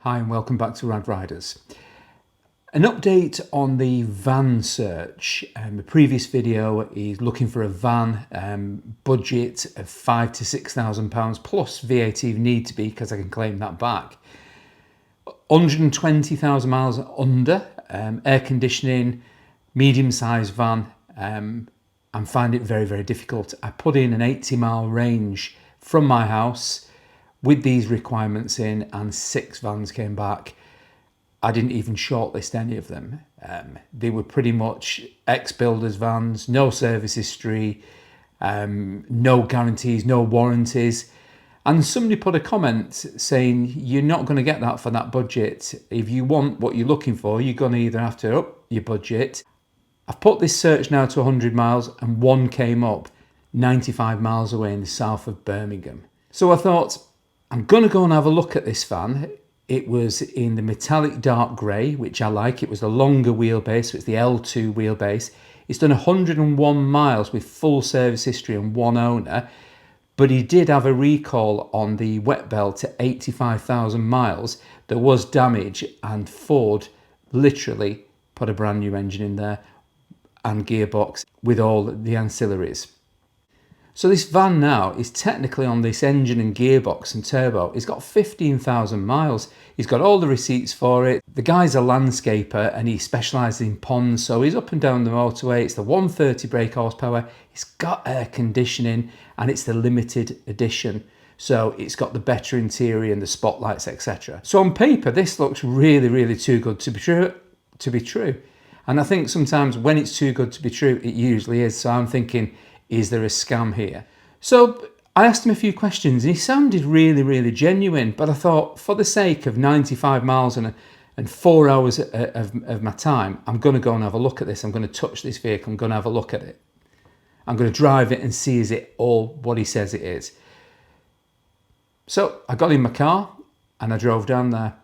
Hi and welcome back to Rad Riders. An update on the van search. The previous video is looking for a van, budget of £5,000 to £6,000 plus VAT if need to be, because I can claim that back. 120,000 miles under, air conditioning, medium-sized van. I'm finding it very, very difficult. I put in an 80-mile range from my house with these requirements in, and 6 vans came back. I didn't even shortlist any of them. They were pretty much ex-builders vans, no service history, no guarantees, no warranties. And somebody put a comment saying, you're not going to get that for that budget. If you want what you're looking for, you're going to either have to up your budget. I've put this search now to 100 miles and one came up 95 miles away in the south of Birmingham. So I thought, I'm going to go and have a look at this van. It was in the metallic dark grey, which I like. It was the longer wheelbase, so it's the L2 wheelbase. It's done 101 miles with full service history and one owner, but he did have a recall on the wet belt to 85,000 miles. There was damage and Ford literally put a brand new engine in there and gearbox with all the ancillaries. So this van now is technically on this engine and gearbox and turbo. It's got 15,000 miles. He's got all the receipts for it. The guy's a landscaper and he specialises in ponds, so he's up and down the motorway. It's the 130 brake horsepower. It's got air conditioning and it's the limited edition. So it's got the better interior and the spotlights, etc. So on paper, this looks really, really too good to be true. And I think sometimes when it's too good to be true, it usually is. So I'm thinking, is there a scam here? So I asked him a few questions and he sounded really, really genuine. But I thought, for the sake of 95 miles and 4 hours of my time, I'm going to go and have a look at this. I'm going to touch this vehicle. I'm going to have a look at it. I'm going to drive it and see, is it all what he says it is? So I got in my car and I drove down there.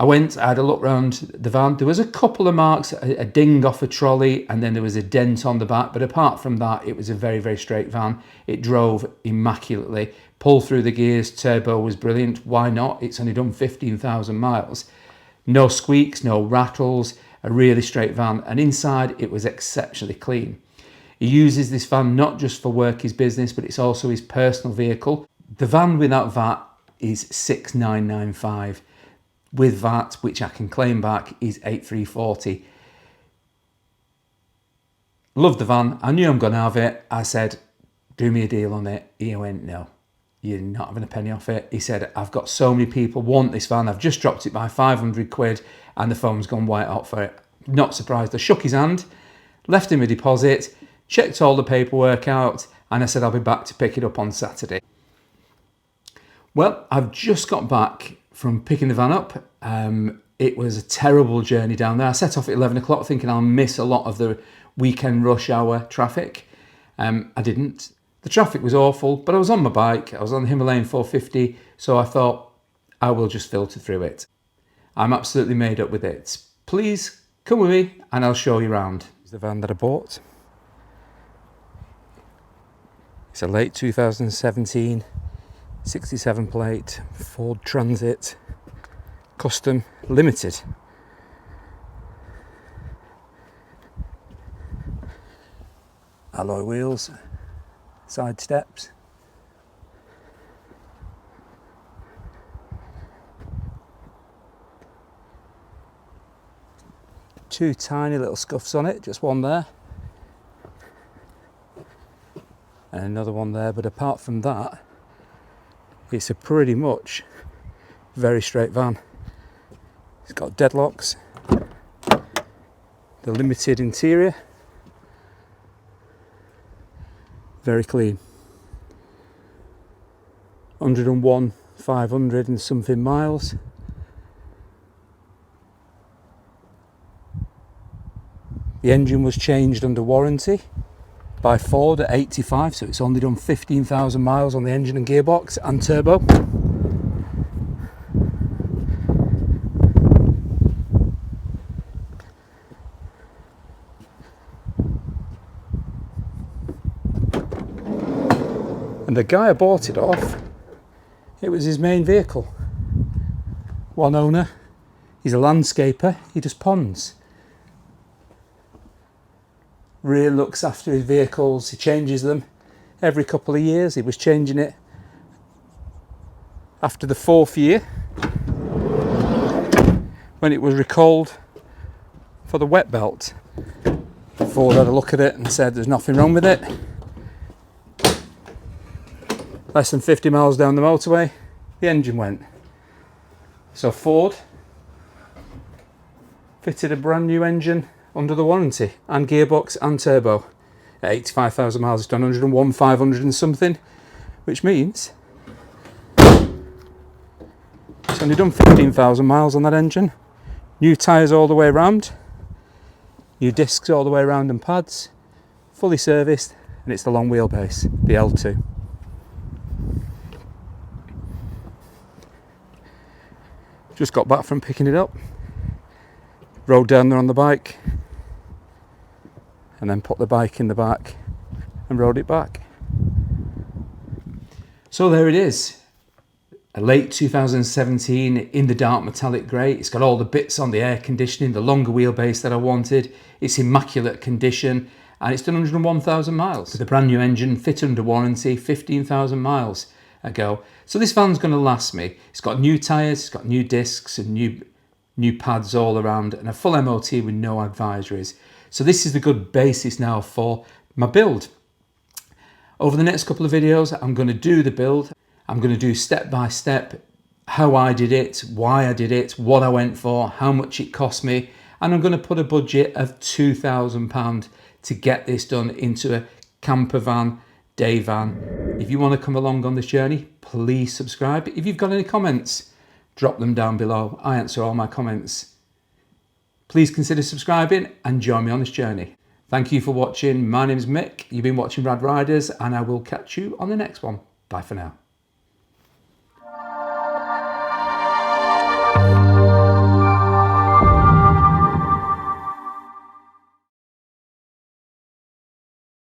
I had a look around the van. There was a couple of marks, a ding off a trolley, and then there was a dent on the back. But apart from that, it was a very, very straight van. It drove immaculately, pulled through the gears, turbo was brilliant. Why not? It's only done 15,000 miles. No squeaks, no rattles, a really straight van. And inside, it was exceptionally clean. He uses this van not just for work, his business, but it's also his personal vehicle. The van without VAT is 6,995. With VAT, which I can claim back, is 8,340. Love the van. I knew I'm going to have it. I said, do me a deal on it. He went, no, you're not having a penny off it. He said, I've got so many people want this van. I've just dropped it by 500 quid and the phone's gone white hot for it. Not surprised. I shook his hand, left him a deposit, checked all the paperwork out, and I said, I'll be back to pick it up on Saturday. Well, I've just got back from picking the van up. It was a terrible journey down there. I set off at 11 o'clock thinking I'll miss a lot of the weekend rush hour traffic. I didn't. The traffic was awful, but I was on my bike. I was on the Himalayan 450, so I thought I will just filter through it. I'm absolutely made up with it. Please come with me and I'll show you around. It's the van that I bought. It's a late 2017 67 plate Ford Transit Custom Limited. Alloy wheels, side steps. Two tiny little scuffs on it, just one there. And another one there, but apart from that, it's a pretty much very straight van. It's got deadlocks, the limited interior, very clean. 101, 500 and something miles. The engine was changed under warranty by Ford at 85, so it's only done 15,000 miles on the engine and gearbox and turbo. And the guy I bought it off, it was his main vehicle. one owner. He's a landscaper, he does ponds. Really looks after his vehicles, he changes them every couple of years. He was changing it after the 4th year when it was recalled for the wet belt. Ford had a look at it and said there's nothing wrong with it. Less than 50 miles down the motorway, the engine went. So Ford fitted a brand new engine under the warranty, and gearbox and turbo. At 85,000 miles, it's done 101,500 and something, which means it's only done 15,000 miles on that engine. New tyres all the way around, new discs all the way around and pads, fully serviced, and it's the long wheelbase, the L2. Just got back from picking it up, rode down there on the bike, and then put the bike in the back and rode it back. So there it is, a late 2017 in the dark metallic grey. It's got all the bits on, the air conditioning, the longer wheelbase that I wanted. It's immaculate condition, and it's done 101,000 miles with a brand new engine, fit under warranty, 15,000 miles ago. So this van's going to last me. It's got new tyres, it's got new discs and new pads all around, and a full MOT with no advisories. So this is the good basis now for my build. Over the next couple of videos, I'm going to do the build. I'm going to do step by step how I did it, why I did it, what I went for, how much it cost me, and I'm going to put a budget of £2,000 to get this done into a campervan, day van. If you want to come along on this journey, please subscribe. If you've got any comments, drop them down below. I answer all my comments. Please consider subscribing and join me on this journey. Thank you for watching. My name's Mick. You've been watching Rad Riders, and I will catch you on the next one. Bye for now.